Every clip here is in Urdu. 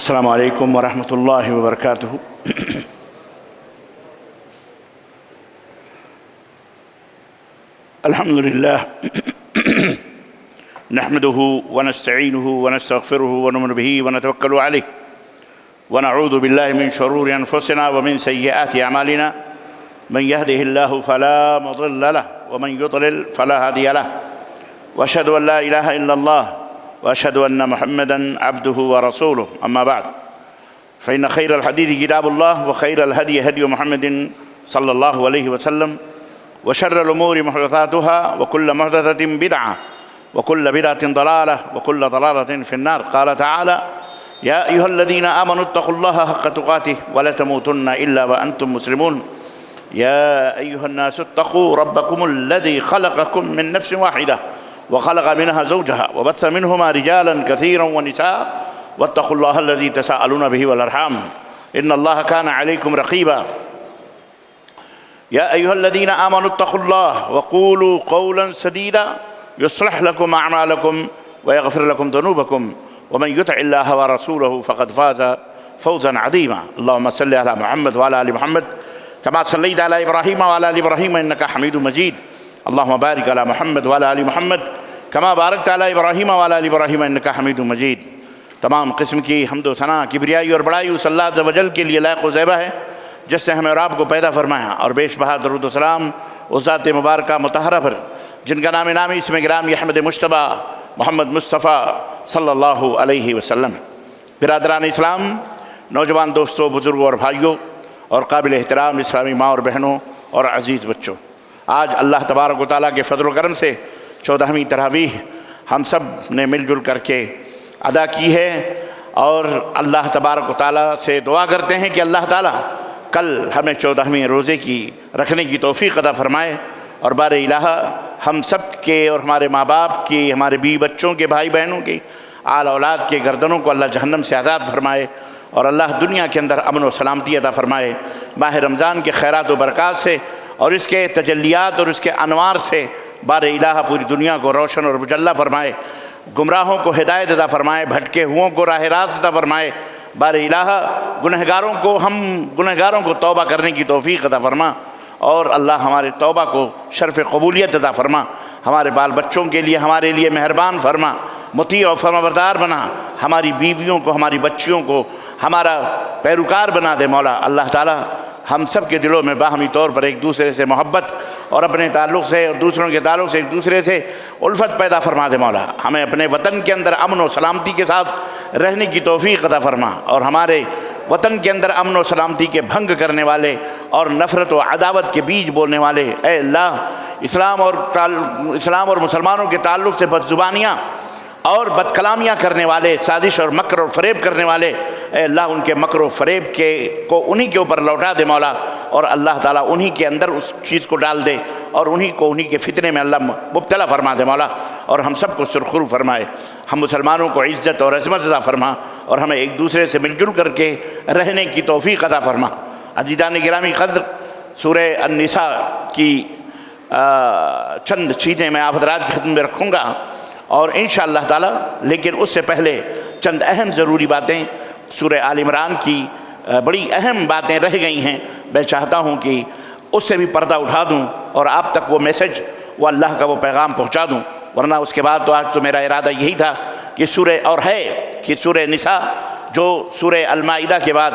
السلام علیکم ورحمۃ اللہ وبرکاتہ۔ الحمد للہ نحمده ونستعینه ونستغفره ونؤمن به ونتوکل علیہ ونعوذ باللہ من شرور انفسنا ومن سیئات اعمالنا من يهده الله فلا مضل له ومن يضلل فلا هادي له واشهد ان لا اله الا الله واشهد ان محمدا عبده ورسوله اما بعد فان خير الحديث كتاب الله وخير الهدي هدي محمد صلى الله عليه وسلم وشر الامور محدثاتها وكل محدثة بدعة وكل بدعة ضلالة وكل ضلالة في النار. قال تعالى: يا ايها الذين امنوا اتقوا الله حق تقاته ولا تموتن الا وانتم مسلمون. يا ايها الناس اتقوا ربكم الذي خلقكم من نفس واحدة وخلق منها زوجها وبث منهما رجالا كثيرا ونساء واتقوا الله الذي تساءلون به والارحام ان الله كان عليكم رقيبا. يا ايها الذين امنوا اتقوا الله وقولوا قولا سديدا يصلح لكم اعمالكم ويغفر لكم ذنوبكم ومن يطع الله ورسوله فقد فاز فوزا عظيما. اللهم صل على محمد وعلى ال محمد كما صليت على ابراهيم وعلى ال ابراهيم انك حميد مجيد. اللهم بارك على محمد وعلى ال محمد كما باركت على ابراهيم وعلى ال ابراهيم انك حميد مجيد. تمام قسم کی حمد و ثنا، کبریائی اور بڑائی اس اللہ عز و جل کے لیے لائق و زیبہ ہے جس سے ہمیں اور آپ کو پیدا فرمایا، اور بیش بہا درود و سلام اس ذات مبارکہ مطہرہ پر جن کا نامی اسم گرامی احمد مجتبیٰ محمد مصطفیٰ صلی اللہ علیہ وسلم. برادران اسلام، نوجوان دوستوں، بزرگوں اور بھائیوں اور قابل احترام اسلامی ماں اور بہنوں اور عزیز بچوں، آج اللہ تبارک و تعالیٰ کے فضل و کرم سے 14ویں تراویح ہم سب نے مل جل کر کے ادا کی ہے، اور اللہ تبارک و تعالیٰ سے دعا کرتے ہیں کہ اللہ تعالیٰ کل ہمیں 14ویں روزے کی رکھنے کی توفیق عطا فرمائے، اور بار الہ ہم سب کے اور ہمارے ماں باپ کی، ہمارے بیوی بچوں کے، بھائی بہنوں کی، آل اولاد کے گردنوں کو اللہ جہنم سے آزاد فرمائے، اور اللہ دنیا کے اندر امن و سلامتی عطا فرمائے. ماہ رمضان کے خیرات و برکات سے اور اس کے تجلیات اور اس کے انوار سے بار الہ پوری دنیا کو روشن اور مجلہ فرمائے، گمراہوں کو ہدایت عطا فرمائے، بھٹکے ہوئوں کو راہ راست عطا فرمائے. بار الہ گنہگاروں کو توبہ کرنے کی توفیق عطا فرما، اور اللہ ہمارے توبہ کو شرف قبولیت عطا فرما. ہمارے بال بچوں کے لیے ہمارے لیے مہربان فرما، مطیع و فرمانبردار بنا. ہماری بیویوں کو، ہماری بچیوں کو ہمارا پیروکار بنا دے مولا. اللہ تعالی ہم سب کے دلوں میں باہمی طور پر ایک دوسرے سے محبت اور اپنے تعلق سے اور دوسروں کے تعلق سے ایک دوسرے سے الفت پیدا فرما دے مولا. ہمیں اپنے وطن کے اندر امن و سلامتی کے ساتھ رہنے کی توفیق عطا فرما، اور ہمارے وطن کے اندر امن و سلامتی کے بھنگ کرنے والے اور نفرت و عداوت کے بیج بولنے والے، اے اللہ اسلام اور مسلمانوں کے تعلق سے بد زبانیاں اور بد کلامیاں کرنے والے، سازش اور مکر اور فریب کرنے والے، اے اللہ ان کے مکر و فریب کو انہی کے اوپر لوٹا دے مولا. اور اللہ تعالیٰ انہی کے اندر اس چیز کو ڈال دے، اور انہی کے فتنے میں اللہ مبتلا فرما دے مولا. اور ہم سب کو سرخرو فرمائے. ہم مسلمانوں کو عزت اور عظمت عطا فرما، اور ہمیں ایک دوسرے سے مل جل کر کے رہنے کی توفیق عطا فرما. عزیزان گرامی قدر، سورہ النساء کی چند چیزیں میں آپ حضرات کی خدمت میں رکھوں گا، اور انشاءاللہ تعالی، لیکن اس سے پہلے چند اہم ضروری باتیں سورہ آل عمران کی بڑی اہم باتیں رہ گئی ہیں. میں چاہتا ہوں کہ اس سے بھی پردہ اٹھا دوں اور آپ تک وہ میسج، وہ اللہ کا وہ پیغام پہنچا دوں. ورنہ اس کے بعد تو آج تو میرا ارادہ یہی تھا کہ سورہ نساء جو سورہ المائدہ کے بعد،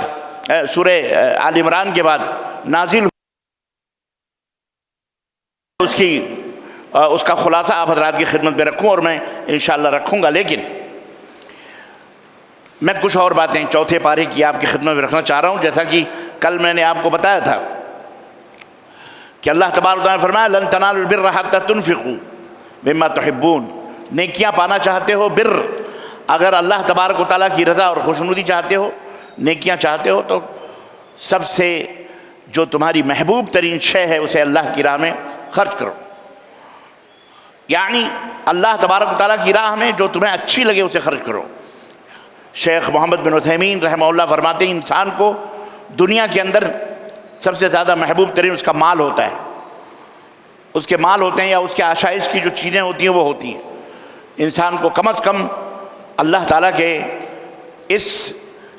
سورہ آل عمران کے بعد نازل اس کا خلاصہ آپ حضرات کی خدمت میں رکھوں، اور میں انشاءاللہ رکھوں گا. لیکن میں کچھ اور باتیں چوتھے پارے کی آپ کی خدمت میں رکھنا چاہ رہا ہوں. جیسا کہ کل میں نے آپ کو بتایا تھا کہ اللہ تبارک و تعالیٰ نے فرمایا: لن تنالوا البر حتى تنفقوا مما تحبون. نیکیاں پانا چاہتے ہو، بر، اگر اللہ تبارک و تعالیٰ کی رضا اور خوشنودی چاہتے ہو، نیکیاں چاہتے ہو، تو سب سے جو تمہاری محبوب ترین شے ہے اسے اللہ کی راہ میں خرچ کرو. یعنی اللہ تبارک و تعالیٰ کی راہ میں جو تمہیں اچھی لگے اسے خرچ کرو. شیخ محمد بن عثیمین رحمہ اللہ فرماتے ہیں انسان کو دنیا کے اندر سب سے زیادہ محبوب ترین اس کا مال ہوتا ہے. اس کے مال ہوتے ہیں، یا اس کے آشائش کی جو چیزیں ہوتی ہیں وہ ہوتی ہیں. انسان کو کم از کم اللہ تعالیٰ کے اس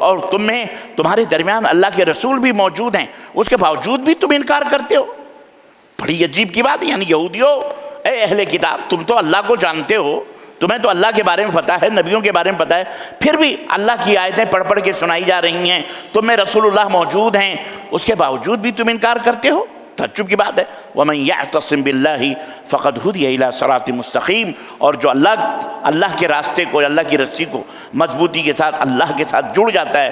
اور تمہیں تمہارے درمیان اللہ کے رسول بھی موجود ہیں، اس کے باوجود بھی تم انکار کرتے ہو۔ بڑی عجیب کی بات ہے، یعنی یہودیوں، اے اہل کتاب، تم تو اللہ کو جانتے ہو، تمہیں تو اللہ کے بارے میں پتہ ہے، نبیوں کے بارے میں پتہ ہے، پھر بھی اللہ کی آیتیں پڑھ پڑھ کے سنائی جا رہی ہیں، تم میں رسول اللہ موجود ہیں، اس کے باوجود بھی تم انکار کرتے ہو۔ تعجب کی بات ہے۔ وَمَن يَعْتَصِم بِاللَّهِ فَقَدْ هُدِيَ إِلَىٰ صِرَاطٍ مُسْتَقِيمٍ، اور جو اللہ کے راستے کو، اللہ کی رسی کو مضبوطی کے ساتھ اللہ کے ساتھ جڑ جاتا ہے،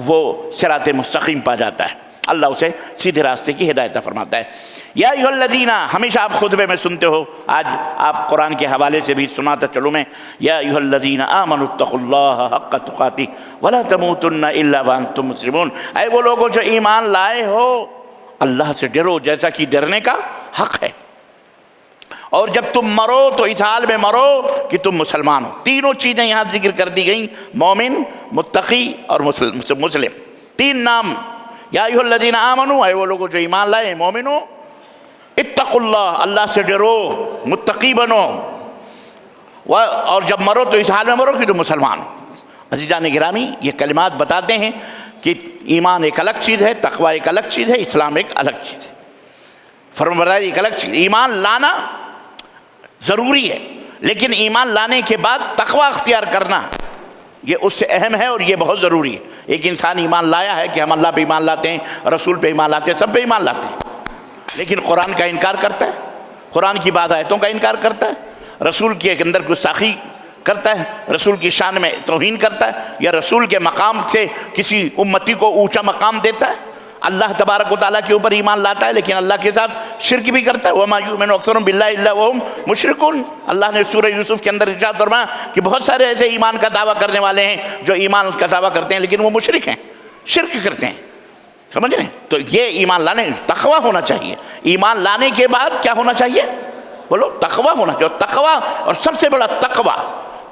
وہ صراط مستقیم پا جاتا ہے، اللہ اسے سیدھے راستے کی ہدایت فرماتا ہے۔ یا ایھا الذین، ہمیشہ آپ خطبے میں سنتے ہو، آج آپ قرآن کے حوالے سے بھی سناتا چلو میں، یا ایھا الذین آمنوا اتقوا اللہ حق تقاتہ ولا تموتن الا وانتم مسلمون، اے وہ لوگوں جو ایمان لائے ہو، اللہ سے ڈرو جیسا کہ ڈرنے کا حق ہے، اور جب تم مرو تو اس حال میں مرو کہ تم مسلمان ہو۔ تینوں چیزیں یہاں ذکر کر دی گئیں، مومن، متقی اور مسلم، تین نام۔ یا ایھا الذین آمنوا، اے وہ لوگوں جو ایمان لائے، مومنو، اتقوا اللہ، اللہ سے ڈرو، متقی بنو، اور جب مرو تو اس حال میں مرو کہ تم مسلمان ہو۔ عزیزان گرامی، یہ کلمات بتاتے ہیں کہ ایمان ایک الگ چیز ہے، تقوی ایک الگ چیز ہے، اسلام ایک الگ چیز ہے، فرمانبرداری ایک الگ چیز۔ ایمان لانا ضروری ہے، لیکن ایمان لانے کے بعد تقوی اختیار کرنا یہ اس سے اہم ہے اور یہ بہت ضروری ہے۔ ایک انسان ایمان لایا ہے کہ ہم اللہ پہ ایمان لاتے ہیں، رسول پہ ایمان لاتے ہیں، سب پہ ایمان لاتے ہیں، لیکن قرآن کا انکار کرتا ہے، قرآن کی بعض آیتوں کا انکار کرتا ہے، رسول کے اندر گستاخی کرتا ہے، رسول کی شان میں توہین کرتا ہے، یا رسول کے مقام سے کسی امتی کو اونچا مقام دیتا ہے، اللہ تبارک و تعالیٰ کے اوپر ایمان لاتا ہے لیکن اللہ کے ساتھ شرک بھی کرتا ہے۔ وَمَا يُؤْمِنُ أَكْثَرُهُم بِاللَّهِ إِلَّا وَهُمْ مُشْرِكُونَ، اللہ نے سورہ یوسف کے اندر ارشاد فرمایا کہ بہت سارے ایسے ایمان کا دعویٰ کرنے والے ہیں جو ایمان کا دعویٰ کرتے ہیں لیکن وہ مشرک ہیں، شرک کرتے ہیں، سمجھ رہے ہیں؟ تو یہ ایمان لانے، تقوی ہونا چاہیے۔ ایمان لانے کے بعد کیا ہونا چاہیے؟ بولو، تقوی ہونا چاہیے۔ تقوی، اور سب سے بڑا تقوی،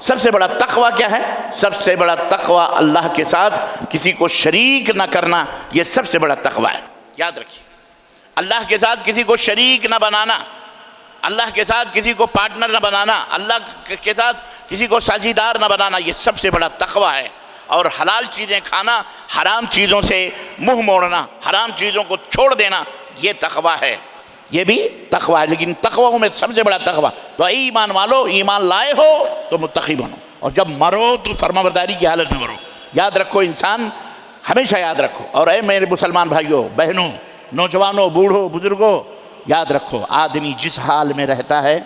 سب سے بڑا تقوی کیا ہے؟ سب سے بڑا تقوی اللہ کے ساتھ کسی کو شریک نہ کرنا، یہ سب سے بڑا تقوی ہے، یاد رکھیے۔ اللہ کے ساتھ کسی کو شریک نہ بنانا، اللہ کے ساتھ کسی کو پارٹنر نہ بنانا، اللہ کے ساتھ کسی کو ساجیدار نہ بنانا، یہ سب سے بڑا تقوی ہے۔ اور حلال چیزیں کھانا، حرام چیزوں سے منہ موڑنا، حرام چیزوں کو چھوڑ دینا، یہ تقوی ہے، یہ بھی تقوی ہے۔ لیکن تقویوں میں سب سے بڑا تقوی، تو اے ایمان والو، ایمان لائے ہو تو متقی بنو، اور جب مرو تو فرمانبرداری کی حالت میں مرو۔ یاد رکھو، انسان ہمیشہ یاد رکھو، اور اے میرے مسلمان بھائیوں، بہنوں، نوجوانوں، بوڑھوں، بزرگوں، یاد رکھو، آدمی جس حال میں رہتا ہے،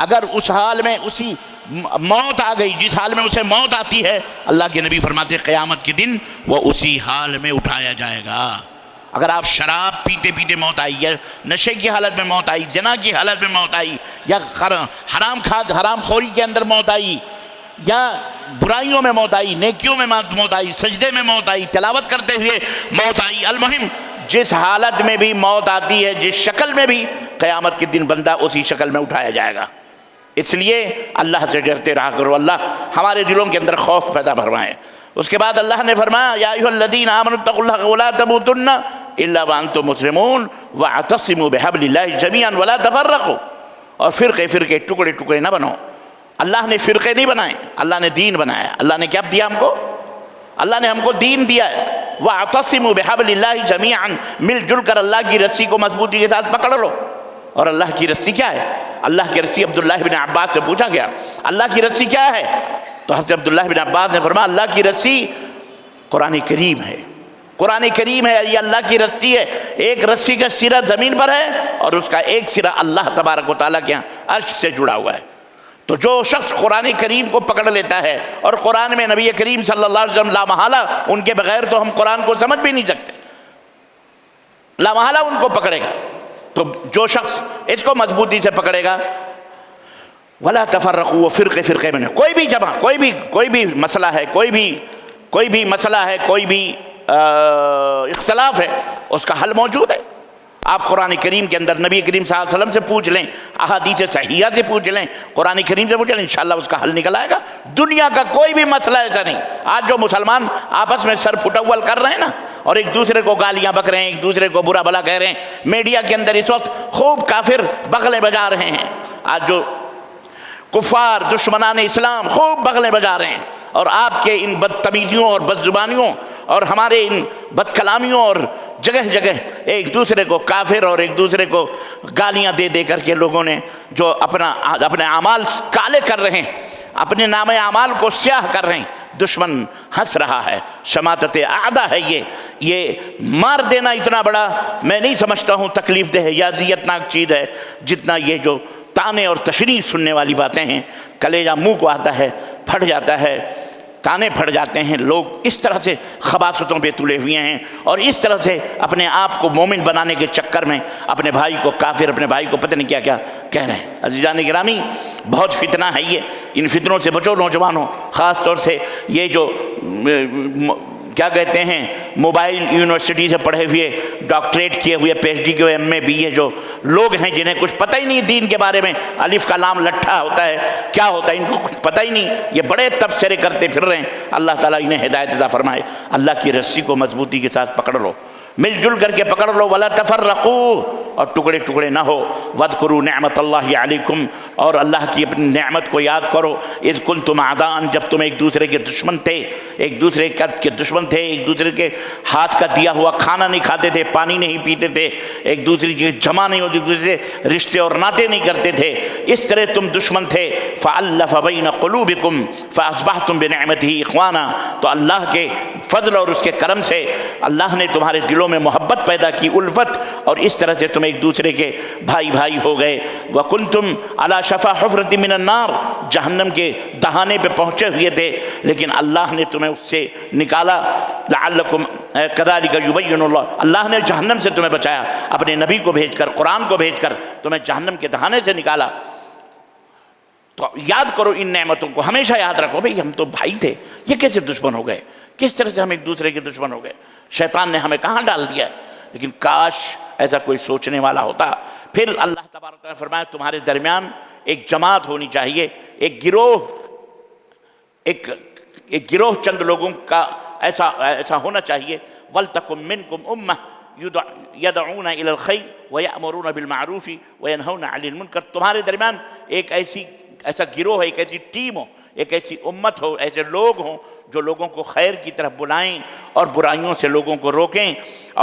اگر اس حال میں اسی موت آ گئی، جس حال میں اسے موت آتی ہے، اللہ کے نبی فرماتے ہیں قیامت کے دن وہ اسی حال میں اٹھایا جائے گا۔ اگر آپ شراب پیتے پیتے موت آئی، یا نشے کی حالت میں موت آئی، زنا کی حالت میں موت آئی، یا حرام خوری کے اندر موت آئی، یا برائیوں میں موت آئی، نیکیوں میں موت آئی، سجدے میں موت آئی، تلاوت کرتے ہوئے موت آئی، المہم جس حالت میں بھی موت آتی ہے، جس شکل میں بھی، قیامت کے دن بندہ اسی شکل میں اٹھایا جائے گا۔ اس لیے اللہ سے ڈرتے رہا کرو، اللہ ہمارے دلوں کے اندر خوف پیدا فرمائے۔ اس کے بعد اللہ نے فرمایا، یا ایھا الذین آمنوا اتقوا اللہ ولا تموتن الا وانتم مسلمون واعتصموا بحبل اللہ جمیعا ولا تفرقوا، اور فرقے فرقے، ٹکڑے ٹکڑے نہ بنو۔ اللہ نے فرقے نہیں بنائے، اللہ نے دین بنایا۔ اللہ نے کیا دیا ہم کو؟ اللہ نے ہم کو دین دیا ہے۔ واعتصموا بحبل اللہ جمیعا، مل جل کر اللہ کی رسی کو مضبوطی کے ساتھ پکڑ لو۔ اور اللہ کی رسی کیا ہے؟ اللہ کی رسی، عبداللہ بن عباس سے پوچھا گیا اللہ کی رسی کیا ہے؟ تو حضرت عبداللہ بن عباس نے فرمایا اللہ کی رسی قرآن کریم ہے، قرآن کریم ہے، یہ اللہ کی رسی ہے۔ ایک رسی کا سرا زمین پر ہے اور اس کا ایک سرا اللہ تبارک و تعالیٰ کے یہاں عرش سے جڑا ہوا ہے۔ تو جو شخص قرآن کریم کو پکڑ لیتا ہے، اور قرآن میں نبی کریم صلی اللہ علیہ وسلم لا محالہ، ان کے بغیر تو ہم قرآن کو سمجھ بھی نہیں سکتے، لا محالہ ان کو پکڑے گا۔ تو جو شخص اس کو مضبوطی سے پکڑے گا، ولا تفرقوا، وہ فرقے فرقے میں نہیں، کوئی بھی جمع، کوئی بھی مسئلہ ہے، کوئی بھی مسئلہ ہے، کوئی بھی اختلاف ہے، اس کا حل موجود ہے۔ آپ قرآن کریم کے اندر نبی کریم صلی اللہ علیہ وسلم سے پوچھ لیں، احادیث صحیحہ سے پوچھ لیں، قرآن کریم سے پوچھ لیں، انشاءاللہ اس کا حل نکل آئے گا۔ دنیا کا کوئی بھی مسئلہ ایسا نہیں۔ آج جو مسلمان آپس میں سر پھٹاول کر رہے ہیں نا، اور ایک دوسرے کو گالیاں بک رہے ہیں، ایک دوسرے کو برا بھلا کہہ رہے ہیں، میڈیا کے اندر اس وقت خوب کافر بغلیں بجا رہے ہیں۔ آج جو کفار دشمنان اسلام خوب بغلیں بجا رہے ہیں، اور آپ کے ان بدتمیزیوں اور بدزبانیوں اور ہمارے ان بد کلامیوں اور جگہ جگہ ایک دوسرے کو کافر اور ایک دوسرے کو گالیاں دے دے کر کے لوگوں نے جو اپنے اعمال کالے کر رہے ہیں، اپنے نام اعمال کو سیاہ کر رہے ہیں، دشمن ہنس رہا ہے، شماتت اعداء ہے یہ مار دینا اتنا بڑا میں نہیں سمجھتا ہوں تکلیف دہ یا اذیت ناک چیز ہے جتنا یہ جو تانے اور تشریح سننے والی باتیں ہیں۔ کلیجہ منہ کو آتا ہے، پھٹ جاتا ہے، کانے پھٹ جاتے ہیں۔ لوگ اس طرح سے خباثتوں پہ تلے ہوئے ہیں اور اس طرح سے اپنے آپ کو مومن بنانے کے چکر میں اپنے بھائی کو کافر، اپنے بھائی کو پتہ نہیں کیا کیا کہہ رہے ہیں۔ عزیزان گرامی، بہت فتنہ ہے یہ، ان فتنوں سے بچو نوجوانوں، خاص طور سے یہ جو کیا کہتے ہیں موبائل یونیورسٹی سے پڑھے ہوئے، ڈاکٹریٹ کیے ہوئے، پی ایچ ڈی کے ایم اے بی اے جو لوگ ہیں جنہیں کچھ پتہ ہی نہیں دین کے بارے میں، الف کا لام لٹھا ہوتا ہے کیا ہوتا ہے ان کو کچھ پتہ ہی نہیں، یہ بڑے تبصرے کرتے پھر رہے ہیں۔ اللہ تعالیٰ انہیں ہدایت عطا فرمائے۔ اللہ کی رسی کو مضبوطی کے ساتھ پکڑ لو، مل جل کر کے پکڑ لو، ولا تفرقوا، اور ٹکڑے ٹکڑے نہ ہو۔ واذکروا نعمت اللہ علیکم، اور اللہ کی اپنی نعمت کو یاد کرو۔ اذ کنتم اعداء، جب تم ایک دوسرے کے دشمن تھے، ایک دوسرے کے دشمن تھے، ایک دوسرے کے ہاتھ کا دیا ہوا کھانا نہیں کھاتے تھے، پانی نہیں پیتے تھے، ایک دوسرے کی جمع نہیں ہوتی، ایک دوسرے سے رشتے اور ناطے نہیں کرتے تھے، اس طرح تم دشمن تھے۔ فألف بین قلوبکم فأصبحتم بنعمتہ اخوانا، تو اللہ کے فضل اور اس کے کرم سے اللہ نے تمہارے دلوں میں محبت پیدا کی، الفت، اور اس طرح سے تم ایک دوسرے کے بھائی بھائی ہو گئے۔ وَكُنْتُمْ عَلَى شَفَا حُفْرَةٍ مِّنَ النَّارِ، جہنم کے دہانے پہ پہنچے ہوئے تھے، لیکن اللہ نے تمہیں اس سے نکالا۔ لَعَلَّكُمْ كَذَلِكَ يُبَيِّنُ اللَّهُ، اللہ نے جہنم سے تمہیں بچایا، اپنے نبی کو بھیج کر، قرآن کو بھیج کر تمہیں جہنم کے دہانے سے نکالا۔ تو یاد کرو ان نعمتوں کو، ہمیشہ یاد رکھو بھئی ہم تو بھائی تھے، یہ کیسے دشمن ہو گئے، کس طرح سے ہم ایک دوسرے کے دشمن ہو گئے، شیطان نے ہمیں کہاں ڈال دیا ہے۔ لیکن کاش ایسا کوئی سوچنے والا ہوتا۔ پھر اللہ تبارک تعالیٰ نے فرمایا تمہارے درمیان ایک جماعت ہونی چاہیے، ایک گروہ چند لوگوں کا ایسا ہونا چاہیے۔ وَلْتَكُن مِّنكُمْ أُمَّةٌ يَدْعُونَ إِلَى الْخَيْرِ وَيَأْمُرُونَ بِالْمَعْرُوفِ وَيَنْهَوْنَ عَنِ الْمُنكَرِ، تمہارے درمیان ایک ایسا گروہ ہے، ایک ایسی ٹیم ہو، ایک ایسی امت ہو، ایسے لوگ ہوں جو لوگوں کو خیر کی طرف بلائیں اور برائیوں سے لوگوں کو روکیں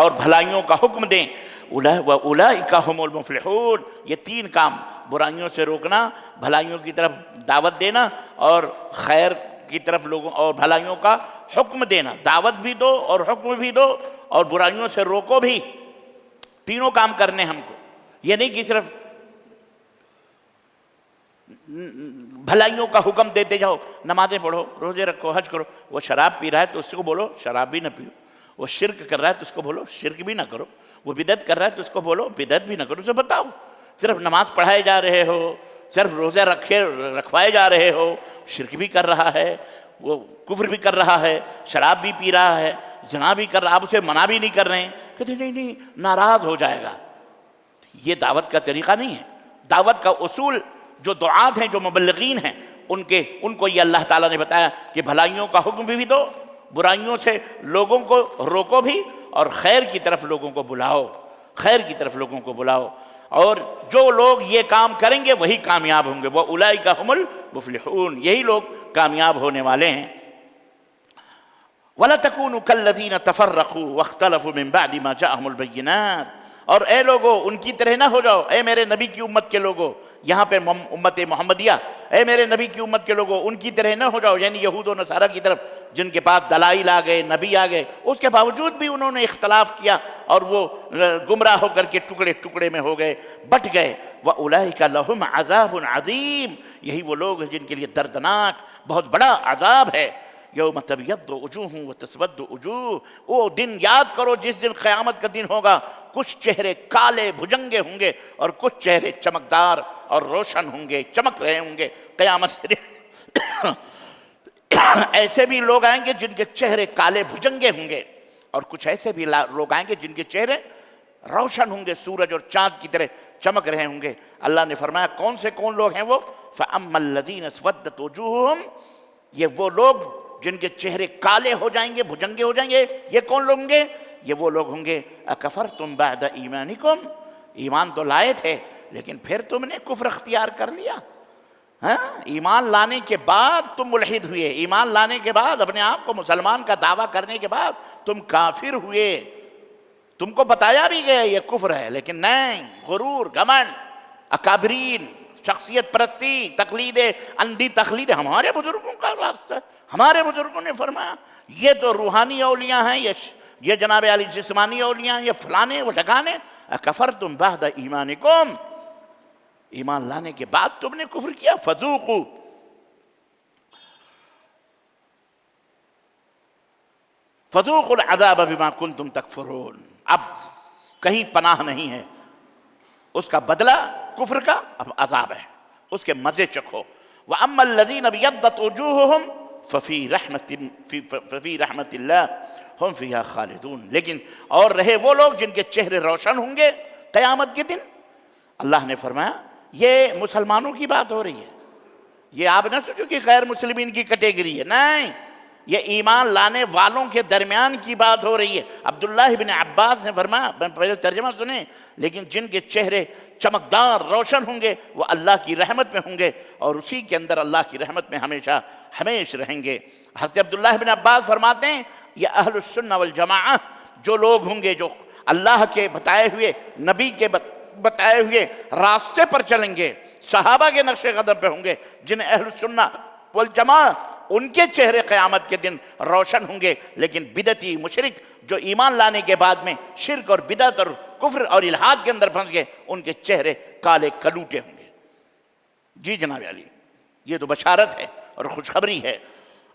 اور بھلائیوں کا حکم دیں۔ وَأُولَئِكَ هُمُ الْمُفْلِحُونَ، یہ تین کام، برائیوں سے روکنا، بھلائیوں کی طرف دعوت دینا اور خیر کی طرف لوگوں اور بھلائیوں کا حکم دینا، دعوت بھی دو اور حکم بھی دو اور برائیوں سے روکو بھی، تینوں کام کرنے ہم کو۔ یہ نہیں کہ صرف بھلائیوں کا حکم دیتے جاؤ، نمازیں پڑھو، روزے رکھو، حج کرو۔ وہ شراب پی رہا ہے تو اس کو بولو شراب بھی نہ پیو، وہ شرک کر رہا ہے تو اس کو بولو شرک بھی نہ کرو، وہ بدعت کر رہا ہے تو اس کو بولو بدعت بھی نہ کرو، اسے بتاؤ۔ صرف نماز پڑھائے جا رہے ہو، صرف روزے رکھوائے جا رہے ہو، شرک بھی کر رہا ہے، وہ کفر بھی کر رہا ہے، شراب بھی پی رہا ہے، زنا بھی کر رہا، آپ اسے منع بھی نہیں کر رہے ہیں، کہتے نہیں ناراض ہو جائے گا۔ یہ دعوت کا طریقہ نہیں ہے۔ دعوت کا اصول جو دعات ہیں، جو مبلغین ہیں، ان کو یہ اللہ تعالیٰ نے بتایا کہ بھلائیوں کا حکم بھی دو، برائیوں سے لوگوں کو روکو بھی، اور خیر کی طرف لوگوں کو بلاؤ، خیر کی طرف لوگوں کو بلاؤ۔ اور جو لوگ یہ کام کریں گے وہی کامیاب ہوں گے۔ وَأُولَئِكَ هُمُ الْمُفْلِحُونَ، یہی لوگ کامیاب ہونے والے ہیں۔ وَلَا تَكُونُوا كَالَّذِينَ تَفَرَّقُوا وَاخْتَلَفُوا مِن بَعْدِ مَا جَاءَهُمُ الْبَيِّنَاتُ، اور اے لوگو ان کی طرح نہ ہو جاؤ، اے میرے نبی کی امت کے لوگو، یہاں پہ امت محمدیہ، اے میرے نبی کی امت کے لوگوں ان کی طرح نہ ہو جاؤ، یعنی یہود و نصارہ کی طرف، جن کے پاس دلائل آ گئے، نبی آ گئے، اس کے باوجود بھی انہوں نے اختلاف کیا اور وہ گمراہ ہو کر کے ٹکڑے ٹکڑے میں ہو گئے، بٹ گئے۔ وَأُولَئِكَ لَهُمْ عَذَابٌ عَظِيمٌ، یہی وہ لوگ ہیں جن کے لیے دردناک بہت بڑا عذاب ہے۔ یوم تبیض وجوہ وتسود وجوہ، وہ دن یاد کرو جس دن قیامت کا دن ہوگا، کچھ چہرے کالے بھجنگے ہوں گے اور کچھ چہرے چمکدار اور روشن ہوں گے، چمک رہے ہوں گے قیامت کے دن۔ ایسے بھی لوگ آئیں گے جن کے چہرے کالے بھجنگے ہوں گے، اور کچھ ایسے بھی لوگ آئیں گے جن کے چہرے روشن ہوں گے، سورج اور چاند کی طرح چمک رہے ہوں گے۔ اللہ نے فرمایا کون سے کون لوگ ہیں وہ؟ فَأَمَّا الَّذِينَ اسْوَدَّتْ وُجُوهُهُمْ، یہ وہ لوگ جن کے چہرے کالے ہو جائیں گے، بھجنگے ہو جائیں گے، یہ کون لوگ ہوں گے؟ یہ وہ لوگ ہوں گے اکفرتم بعد ایمانکم، ایمان تو لائے تھے لیکن پھر تم نے کفر اختیار کر لیا، ہاں، ایمان لانے کے بعد تم ملحد ہوئے، ایمان لانے کے بعد اپنے آپ کو مسلمان کا دعویٰ کرنے کے بعد تم کافر ہوئے. تم کو بتایا بھی گیا یہ کفر ہے، لیکن نہیں، غرور، گھمنڈ، اکابرین، شخصیت پرستی، تقلید، اندھی تقلید ہمارے بزرگوں کا راستہ. ہمارے بزرگوں نے فرمایا یہ تو روحانی اولیاء ہیں، یہ جناب علی جسمانی اولیاء ہیں، یہ فلانے و ٹھکانے. اکفرتم بعد ایمانکم، ایمان لانے کے بعد تم نے کفر کیا. فذوقوا، فذوقوا العذاب بما کنتم تکفرون. اب کہیں پناہ نہیں ہے، اس کا بدلہ کفر کا اب عذاب ہے، اس کے مزے چکھو. وَأَمَّا الَّذِينَ ابْيَضَّتْ وُجُوهُهُمْ فَفِي رَحْمَةِ اللَّهِ هُمْ فِيهَا خَالِدُونَ. لیکن اور رہے وہ لوگ جن کے چہرے روشن ہوں گے قیامت کے دن. اللہ نے فرمایا یہ مسلمانوں کی بات ہو رہی ہے، یہ آپ نہ سوچو کہ غیر مسلمین کی کیٹیگری ہے، نہیں، یہ ایمان لانے والوں کے درمیان کی بات ہو رہی ہے. عبداللہ بن عباس نے فرمایا، پہلے ترجمہ سنیں، لیکن جن کے چہرے چمکدار روشن ہوں گے وہ اللہ کی رحمت میں ہوں گے اور اسی کے اندر اللہ کی رحمت میں ہمیشہ ہمیش رہیں گے. حضرت عبداللہ بن عباس فرماتے ہیں یہ اہل السنہ والجماعہ جو لوگ ہوں گے جو اللہ کے بتائے ہوئے، نبی کے بتائے ہوئے راستے پر چلیں گے، صحابہ کے نقش قدم پہ ہوں گے، جنہیں اہل السنہ والجماعہ، ان کے چہرے قیامت کے دن روشن ہوں گے. لیکن بدعتی مشرک جو ایمان لانے کے بعد میں شرک اور بدعت اور کفر اور الحاد کے اندر پھنس گئے، ان کے چہرے کالے کلوٹے ہوں گے. جی جناب علی، یہ تو بشارت ہے اور خوشخبری ہے.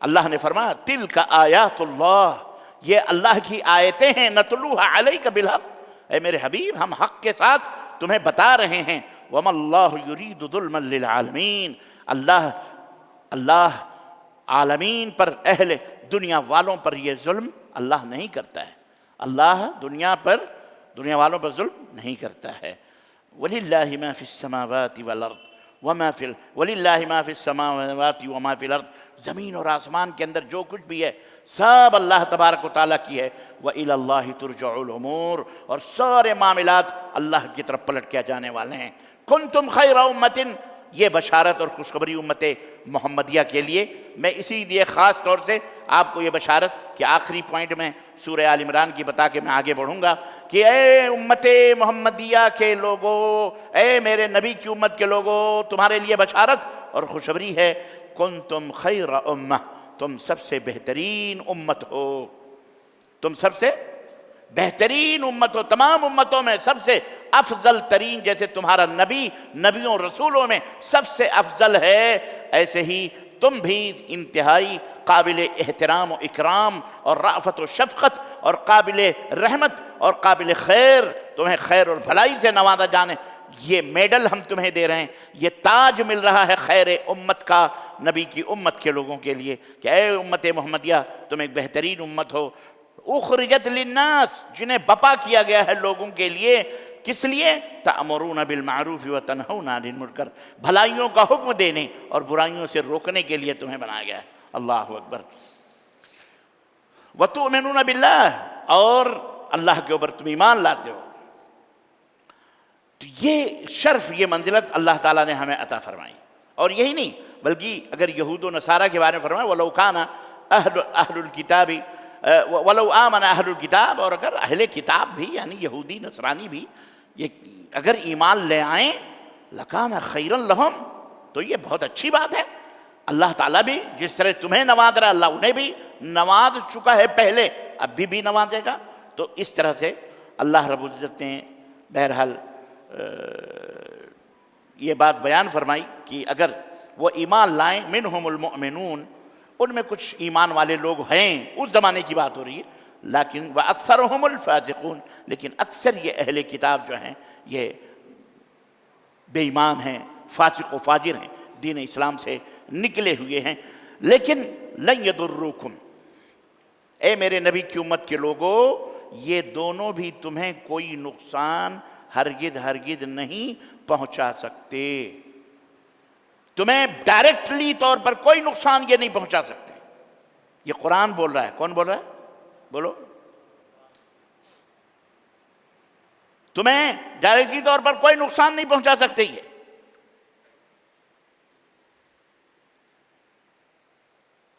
اللہ نے فرمایا تلک آیات اللہ، یہ اللہ کی آیتیں ہیں، نتلوہا علیک بالحق، اے میرے حبیب ہم حق کے ساتھ تمہیں بتا رہے ہیں. وما اللہ یرید ظلما للعالمین، اللہ عالمین پر، اہل دنیا والوں پر یہ ظلم اللہ نہیں کرتا ہے. اللہ دنیا والوں پر ظلم نہیں کرتا ہے. وَلِلَّهِ مَا فِي السَّمَاوَاتِ وَالْأَرْضِ وَلِلَّهِ مَا فِي السَّمَاوَاتِ وَمَا فِي الْأَرْضِ. زمین اور آسمان کے اندر جو کچھ بھی ہے سب اللہ تبارک و تعالیٰ کی ہے. وَإِلَى اللَّهِ تُرْجَعُ الْأُمُورُ، اور سارے معاملات اللہ کی طرف پلٹ کے جانے والے ہیں. كُنْتُمْ خَيْرَ أُمَّةٍ، یہ بشارت اور خوشخبری امت محمدیہ کے لیے. میں اسی لیے خاص طور سے آپ کو یہ بشارت کہ آخری پوائنٹ میں سورہ آل عمران کی بتا کے میں آگے بڑھوں گا کہ اے امت محمدیہ کے لوگو، اے میرے نبی کی امت کے لوگو، تمہارے لیے بشارت اور خوشخبری ہے. کنتم خیر امہ، تم سب سے بہترین امت ہو، تم سب سے بہترین امت ہو، تمام امتوں میں سب سے افضل ترین. جیسے تمہارا نبی نبیوں رسولوں میں سب سے افضل ہے، ایسے ہی تم بھی انتہائی قابل احترام و اکرام اور رأفت و شفقت اور قابل رحمت اور قابل خیر، تمہیں خیر اور بھلائی سے نوازا جانے. یہ میڈل ہم تمہیں دے رہے ہیں، یہ تاج مل رہا ہے خیر امت کا نبی کی امت کے لوگوں کے لیے کہ اے امت محمدیہ تم ایک بہترین امت ہو. اخرجت للناس، جنہیں بپا کیا گیا ہے لوگوں کے لیے. کس لیے؟ تأمرون بالمعروف وتنہون عن المنکر، بھلائیوں کا حکم دینے اور برائیوں سے روکنے کے لیے تمہیں بنایا گیا ہے. اللہ اکبر. وتؤمنون باللہ، اور اللہ کے اوپر تم ایمان لاتے ہو. تو یہ شرف، یہ منزلت اللہ تعالیٰ نے ہمیں عطا فرمائی. اور یہی نہیں بلکہ اگر یہود و نصارہ کے بارے میں فرمایا وَلَوْ كَانَ أَهْلُ الْكِتَابِ وَلَوْ آمَنَ أَهْلُ الْكِتَابِ، اور اگر اہل کتاب بھی یعنی یہودی نصرانی بھی اگر ایمان لے آئیں لَكَانَ خَيْرًا لَهُمْ، تو یہ بہت اچھی بات ہے. اللہ تعالیٰ بھی جس طرح تمہیں نواز رہا اللہ انہیں بھی نواز چکا ہے پہلے، اب بھی نوازے گا. تو اس طرح سے اللہ رب العزت نے بہرحال یہ بات بیان فرمائی کہ اگر وہ ایمان لائیں، منہم المؤمنون، ان میں کچھ ایمان والے لوگ ہیں، اس زمانے کی بات ہو رہی ہے. لیکن وَأَكْثَرُهُمُ الْفَاسِقُونَ، لیکن اکثر یہ اہل کتاب جو ہیں یہ بے ایمان ہیں، فاسق و فاجر ہیں، دین اسلام سے نکلے ہوئے ہیں. لیکن لن يضروکم، اے میرے نبی کی امت کے لوگوں، یہ دونوں بھی تمہیں کوئی نقصان ہرگز نہیں پہنچا سکتے. تمہیں ڈائریکٹلی طور پر کوئی نقصان یہ نہیں پہنچا سکتے. یہ قرآن بول رہا ہے. کون بول رہا ہے؟ بولو. تمہیں ڈائریکٹلی طور پر کوئی نقصان نہیں پہنچا سکتے. یہ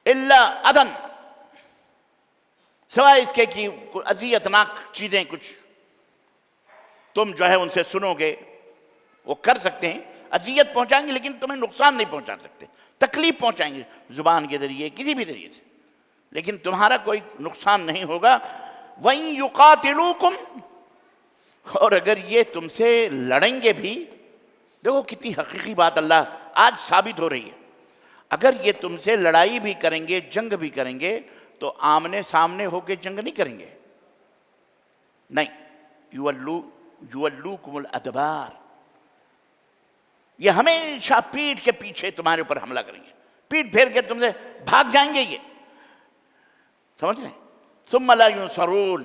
الا اذن، سوائے اس کے کہ اذیتناک چیزیں کچھ تم جو ہے ان سے سنو گے، وہ کر سکتے ہیں، اذیت پہنچائیں گے لیکن تمہیں نقصان نہیں پہنچا سکتے، تکلیف پہنچائیں گے زبان کے ذریعے کسی بھی ذریعے سے، لیکن تمہارا کوئی نقصان نہیں ہوگا۔ وَإِن يُقَاتِلُوكُمْ، اور اگر یہ تم سے لڑیں گے بھی، دیکھو کتنی حقیقی بات اللہ آج ثابت ہو رہی ہے، اگر یہ تم سے لڑائی بھی کریں گے، جنگ بھی کریں گے، تو آمنے سامنے ہو کے جنگ نہیں کریں گے، نہیں، یولوکم الادبار، یہ ہمیشہ پیٹھ کے پیچھے تمہارے اوپر حملہ کریں گے، پیٹھ پھیر کے تم سے بھاگ جائیں گے، یہ سمجھ لیں، ثم لا ینصرون،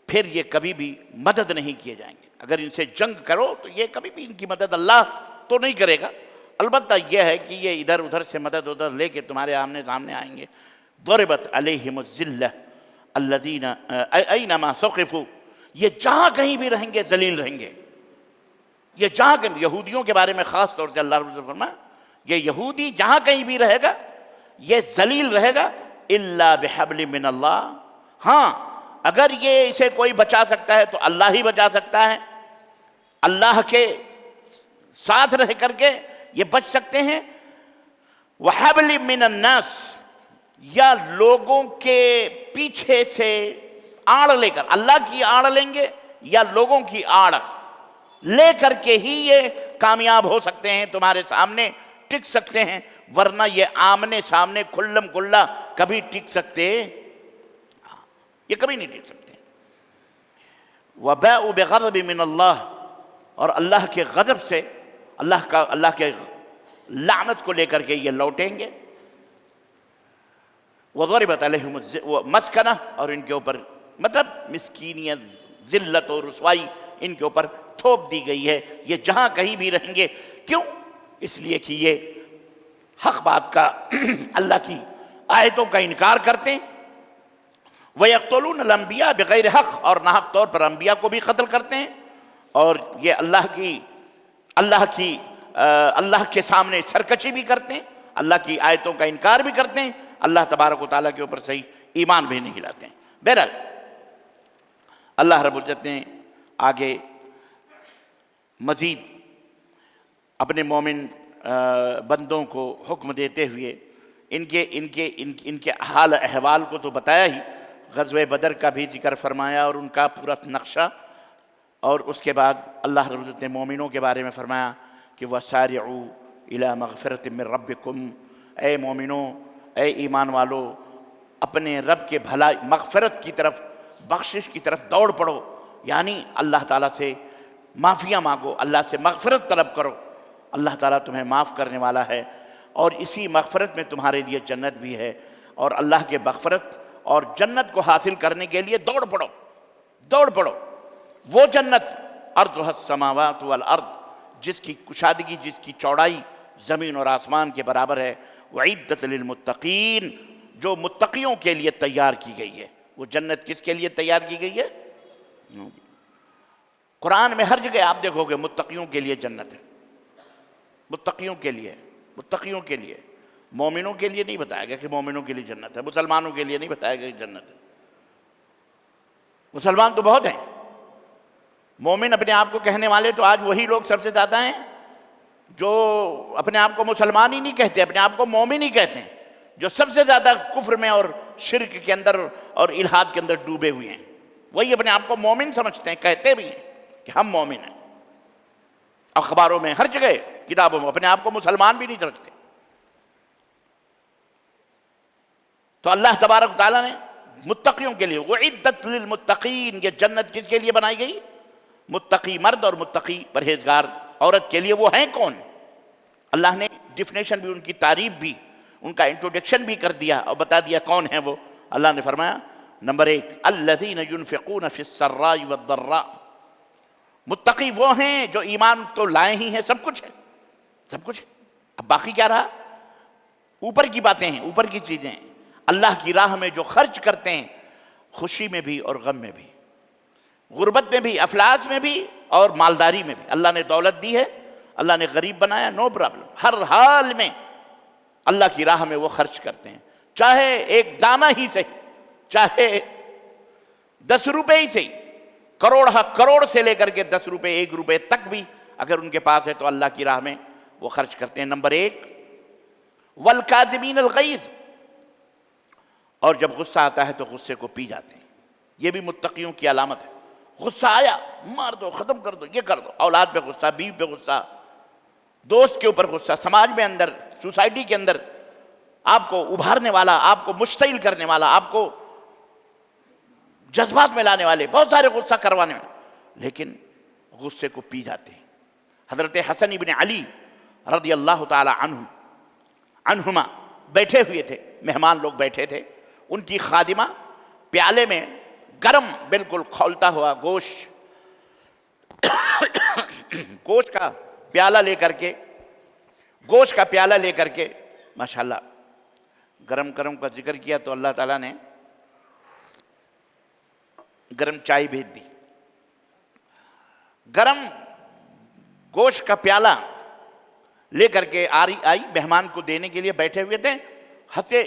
پھر یہ کبھی بھی مدد نہیں کیے جائیں گے، اگر ان سے جنگ کرو تو یہ کبھی بھی ان کی مدد اللہ تو نہیں کرے گا، البتہ یہ ہے کہ یہ ادھر ادھر سے مدد ادھر لے کے تمہارے آمنے سامنے آئیں گے۔ ضربت علیہم الذلہ الذین اینما ثقفوا، یہ جہاں کہیں بھی رہیں گے ذلیل رہیں گے، یہ جہاں کہیں، یہودیوں کے بارے میں خاص طور سے اللہ رب العزت فرمایا یہ یہودی جہاں کہیں بھی رہے گا یہ ذلیل رہے گا، الا بحبل من اللہ، ہاں اگر یہ اسے کوئی بچا سکتا ہے تو اللہ ہی بچا سکتا ہے، اللہ کے ساتھ رہ کر کے یہ بچ سکتے ہیں، وحبل من الناس، یا لوگوں کے پیچھے سے آڑ لے کر، اللہ کی آڑ لیں گے یا لوگوں کی آڑ لے کر کے ہی یہ کامیاب ہو سکتے ہیں، تمہارے سامنے ٹک سکتے ہیں، ورنہ یہ آمنے سامنے کھلم کھلا کبھی ٹک سکتے، یہ کبھی نہیں ٹک سکتے۔ وَبَاءُ بِغَضَبٍ مِّنَ اللَّهِ، اور اللہ کے غضب سے، اللہ کے لعنت کو لے کر کے یہ لوٹیں گے۔ وَضَرِبَتْ عَلَيْهِمُ الْمَسْكَنَةُ، اور ان کے اوپر مطلب مسکینیت، ذلت اور رسوائی ان کے اوپر تھوپ دی گئی ہے، یہ جہاں کہیں بھی رہیں گے، کیوں؟ اس لیے کہ یہ حق بات کا اللہ کی آیتوں کا انکار کرتے ہیں، وَيَقْتُلُونَ الْأَنْبِيَاءَ بِغَيْرِ حق، اور ناحق طور پر انبیاء کو بھی قتل کرتے ہیں، اور یہ اللہ کے سامنے سرکشی بھی کرتے ہیں، اللہ کی آیتوں کا انکار بھی کرتے ہیں، اللہ تبارک و تعالیٰ کے اوپر صحیح ایمان بھی نہیں لاتے ہیں۔ بہرحال اللہ رب العزت نے آگے مزید اپنے مومن بندوں کو حکم دیتے ہوئے ان کے حال احوال کو تو بتایا ہی، غزوہ بدر کا بھی ذکر فرمایا اور ان کا پورا نقشہ، اور اس کے بعد اللہ رب العزت نے مومنوں کے بارے میں فرمایا کہ وَسَارِعُوا إِلَى مَغْفِرَةٍ مِّن رَبِّكُمْ، اے مومنوں، اے ایمان والو، اپنے رب کے بھلائی مغفرت کی طرف، بخشش کی طرف دوڑ پڑو، یعنی اللہ تعالیٰ سے معافیاں مانگو، اللہ سے مغفرت طلب کرو، اللہ تعالیٰ تمہیں معاف کرنے والا ہے، اور اسی مغفرت میں تمہارے لیے جنت بھی ہے، اور اللہ کے مغفرت اور جنت کو حاصل کرنے کے لیے دوڑ پڑو، وہ جنت ارضھا السماوات والارض، جس کی کشادگی، جس کی چوڑائی زمین اور آسمان کے برابر ہے، وعدت للمتقین، جو متقیوں کے لیے تیار کی گئی ہے۔ وہ جنت کس کے لیے تیار کی گئی ہے؟ قرآن میں ہر جگہ آپ دیکھو گے متقیوں کے لیے جنت ہے، متقیوں کے لیے، مومنوں کے لیے نہیں بتایا گیا کہ مومنوں کے لیے جنت ہے، مسلمانوں کے لیے نہیں بتایا گیا کہ جنت ہے۔ مسلمان تو بہت ہیں، مومن اپنے آپ کو کہنے والے تو آج وہی لوگ سب سے زیادہ ہیں جو اپنے آپ کو مسلمان ہی نہیں کہتے، اپنے آپ کو مومن ہی کہتے ہیں، جو سب سے زیادہ کفر میں اور شرک کے اندر اور الحاد کے اندر ڈوبے ہوئے ہیں، وہی اپنے آپ کو مومن سمجھتے ہیں، کہتے بھی ہیں کہ ہم مومن ہیں، اخباروں میں ہر جگہ کتابوں میں اپنے آپ کو مسلمان بھی نہیں سمجھتے۔ تو اللہ تبارک و تعالیٰ نے متقیوں کے لیے وعدت للمتقین، یہ جنت کس کے لیے بنائی گئی؟ متقی مرد اور متقی پرہیزگار عورت کے لیے۔ وہ ہیں کون؟ اللہ نے ڈیفینیشن بھی، ان کی تعریف بھی، ان کا انٹروڈکشن بھی کر دیا اور بتا دیا کون ہیں وہ۔ اللہ نے فرمایا نمبر 1 الذین ينفقون فی السراء والضراء، متقی وہ ہیں جو ایمان تو لائے ہی ہیں، سب کچھ ہے، اب باقی کیا رہا؟ اوپر کی باتیں ہیں، اوپر کی چیزیں ہیں، اللہ کی راہ میں جو خرچ کرتے ہیں، خوشی میں بھی اور غم میں بھی، غربت میں بھی، افلاس میں بھی اور مالداری میں بھی۔ اللہ نے دولت دی ہے، اللہ نے غریب بنایا، نو پرابلم، ہر حال میں اللہ کی راہ میں وہ خرچ کرتے ہیں۔ چاہے ایک دانہ ہی صحیح، چاہے 10 روپے ہی صحیح، کروڑ سے لے کر کے 10 روپے 1 روپے تک بھی اگر ان کے پاس ہے تو اللہ کی راہ میں وہ خرچ کرتے ہیں۔ نمبر 1 والکاظمین الغیظ، اور جب غصہ آتا ہے تو غصے کو پی جاتے ہیں۔ یہ بھی متقیوں کی علامت ہے۔ غصہ آیا مار دو، ختم کر دو، یہ کر دو۔ اولاد پہ غصہ، بیوی پہ غصہ، دوست کے اوپر غصہ، سماج میں اندر، سوسائٹی کے اندر آپ کو ابھارنے والا، آپ کو مشتعل کرنے والا، آپ کو جذبات میں لانے والے بہت سارے غصہ کروانے والے، لیکن غصے کو پی جاتے ہیں۔ حضرت حسن ابن علی رضی اللہ تعالی عنہما بیٹھے ہوئے تھے، مہمان لوگ بیٹھے تھے، ان کی خادمہ پیالے میں گرم بالکل کھولتا ہوا گوشت کا پیالہ لے کر کے ماشاءاللہ گرم کا ذکر کیا تو اللہ تعالیٰ نے گرم چائے بھیج دی۔ گرم گوشت کا پیالہ لے کر کے آئی مہمان کو دینے کے لیے بیٹھے ہوئے تھے۔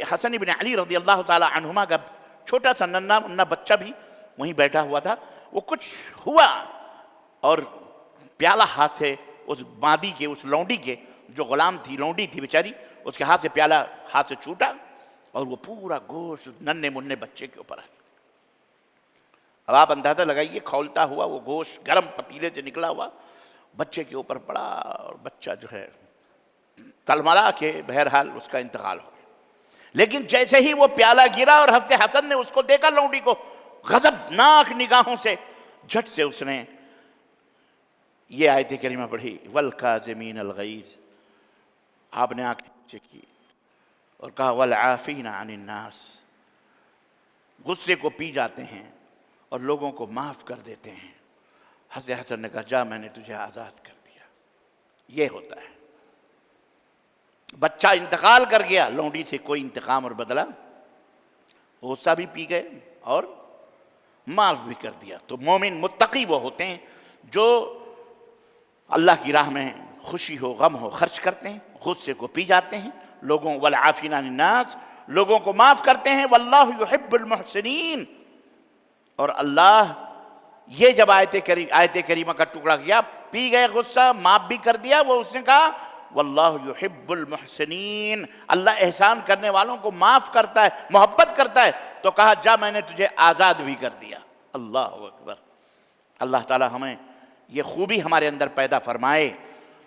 حسن ابن علی رضی اللہ تعالی عنہما کا چھوٹا سا ننھا بچہ بھی وہیں بیٹھا ہوا تھا۔ وہ کچھ ہوا اور پیالہ ہاتھ سے اس مادی کے، اس لونڈی کے، جو غلام تھی، لونڈی تھی بیچاری، اس کے ہاتھ سے پیالہ ہاتھ سے چھوٹا اور وہ پورا گوشت ننھے منھے بچے کے اوپر آ گیا۔ اب آپ اندازہ لگائیے، کھولتا ہوا وہ گوشت گرم پتیلے سے نکلا ہوا بچے کے اوپر پڑا اور بچہ جو ہے تلملا کے بہرحال اس کا انتقال ہو گیا۔ لیکن جیسے ہی وہ پیالہ گرا اور حضرت حسن نے اس کو دیکھا، لونڈی کو، غضبناک نگاہوں سے جھٹ سے اس نے یہ آیت کریمہ پڑھی، والکاظمین الغیظ۔ آپ نے آنکھیں نیچے کی اور کہا والعافین عن الناس، غصے کو پی جاتے ہیں اور لوگوں کو معاف کر دیتے ہیں۔ حضرت حسن نے کہا جا، میں نے تجھے آزاد کر دیا۔ یہ ہوتا ہے، بچہ انتقال کر گیا، لونڈی سے کوئی انتقام اور بدلہ، غصہ بھی پی گئے اور معاف بھی کر دیا۔ تو مومن متقی وہ ہوتے ہیں جو اللہ کی راہ میں خوشی ہو غم ہو خرچ کرتے ہیں، غصے کو پی جاتے ہیں، لوگوں والعافین عن الناس، لوگوں کو معاف کرتے ہیں۔ واللہ یحب المحسنین، اور اللہ یہ جب آیت کریمہ کا ٹکڑا کیا، پی گئے غصہ، معاف بھی کر دیا، وہ اس نے کہا واللہ یحب المحسنین، اللہ احسان کرنے والوں کو معاف کرتا ہے، محبت کرتا ہے۔ تو کہا جا، میں نے تجھے آزاد بھی کر دیا۔ اللہ اکبر۔ اللہ تعالی ہمیں یہ خوبی ہمارے اندر پیدا فرمائے،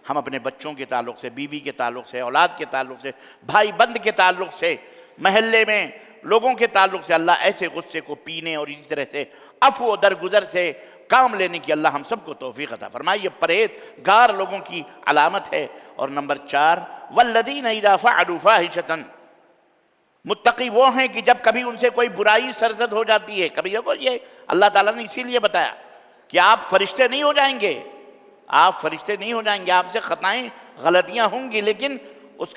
ہم اپنے بچوں کے تعلق سے، بیوی کے تعلق سے، اولاد کے تعلق سے، بھائی بند کے تعلق سے، محلے میں لوگوں کے تعلق سے اللہ ایسے غصے کو پینے اور اسی طرح سے عفو و درگزر سے کام لینے کی اللہ ہم سب کو توفیق عطا فرمائے۔ یہ پرہیزگار لوگوں کی علامت ہے۔ اور نمبر 4 والذین اذا فعلوا فاحشۃ، متقی وہ ہیں کہ جب کبھی ان سے کوئی برائی سرزد ہو جاتی ہے، کبھی دیکھو یہ اللہ تعالیٰ نے اسی لیے بتایا کہ آپ فرشتے نہیں ہو جائیں گے، آپ فرشتے نہیں ہو جائیں گے، آپ سے خطائیں غلطیاں ہوں گی، لیکن اس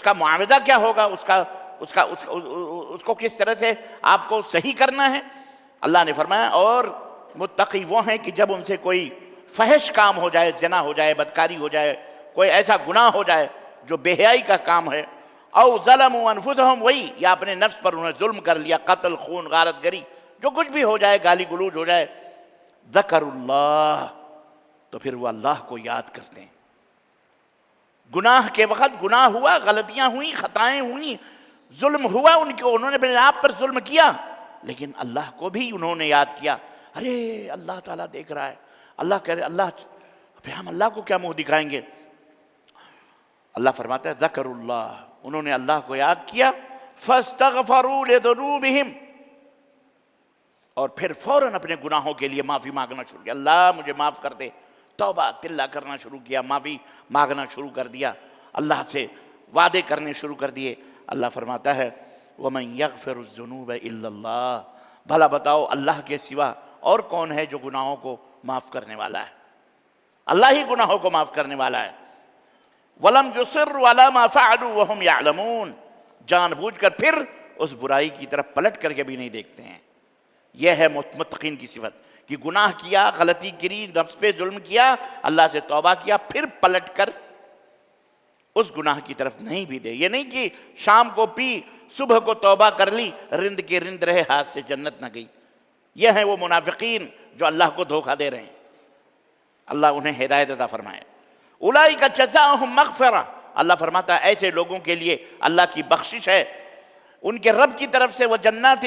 کا معاوضہ کیا ہوگا، اس کو کس طرح سے آپ کو صحیح کرنا ہے۔ اللہ نے فرمایا اور متقی وہ ہیں کہ جب ان سے کوئی فحش کام ہو جائے، زنا ہو جائے، بدکاری ہو جائے، کوئی ایسا گناہ ہو جائے جو بے حیائی کا کام ہے، او ظلموا انفسہم، وہی یا اپنے نفس پر انہیں ظلم کر لیا، قتل، خون، غارت گری، جو کچھ بھی ہو جائے، گالی گلوچ ہو جائے، ذکر اللہ، تو پھر وہ اللہ کو یاد کرتے ہیں۔ گناہ کے وقت گناہ ہوا، غلطیاں ہوئیں، خطائیں ہوئیں، ظلم ہوا ان کو، انہوں نے اپنے آپ پر ظلم کیا، لیکن اللہ کو بھی انہوں نے یاد کیا۔ ارے اللہ تعالیٰ دیکھ رہا ہے، اللہ کہہ رہے اللہ، پھر ہم اللہ کو کیا منہ دکھائیں گے؟ اللہ فرماتا ہے ذکر اللہ، انہوں نے اللہ کو یاد کیا، فاستغفروا لذنوبہم، اور پھر فوراً اپنے گناہوں کے لیے معافی مانگنا شروع کیا۔ اللہ مجھے معاف کر دے، توبہ تلہ کرنا شروع کیا، معافی مانگنا شروع کر دیا، اللہ سے وعدے کرنے شروع کر دیے۔ اللہ فرماتا ہے وَمَن يَغْفِرُ الذُّنُوبَ إِلَّا اللَّهُ، بھلا بتاؤ اللہ کے سوا اور کون ہے جو گناہوں کو معاف کرنے والا ہے؟ اللہ ہی گناہوں کو معاف کرنے والا ہے۔ وَلَمْ يُصِرُّوا عَلَىٰ مَا فَعَلُوا وَهُمْ يَعْلَمُونَ، جان بوجھ کر پھر اس برائی کی طرف پلٹ کر کے بھی نہیں دیکھتے ہیں۔ یہ ہے متقین کی صفت کہ گناہ کیا، غلطی کری، نفس پہ ظلم کیا، اللہ سے توبہ کیا، پھر پلٹ کر اس گناہ کی طرف نہیں بھی دے۔ یہ نہیں کہ شام کو پی صبح کو توبہ کر لی، رند کے رند رہے ہاتھ سے جنت نہ گئی۔ یہ ہیں وہ منافقین جو اللہ کو دھوکہ دے رہے ہیں، اللہ انہیں ہدایت عطا فرمائے۔ اولئک جزاؤہم مغفرہ، اللہ فرماتا ہے ایسے لوگوں کے لیے اللہ کی بخشش ہے، ان کے رب کی طرف سے وجنات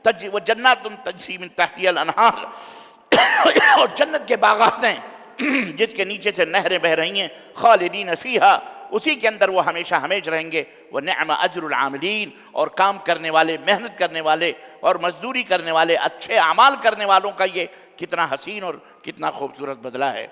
تجری من تحتہا الانہار، اور جنت کے باغات ہیں جس کے نیچے سے نہریں بہ رہی ہیں، خالدین فیہا، اسی کے اندر وہ ہمیشہ ہمیش رہیں گے۔ وَنِعْمَ أَجْرُ الْعَامِلِينَ، اور کام کرنے والے، محنت کرنے والے اور مزدوری کرنے والے، اچھے اعمال کرنے والوں کا یہ کتنا حسین اور کتنا خوبصورت بدلہ ہے۔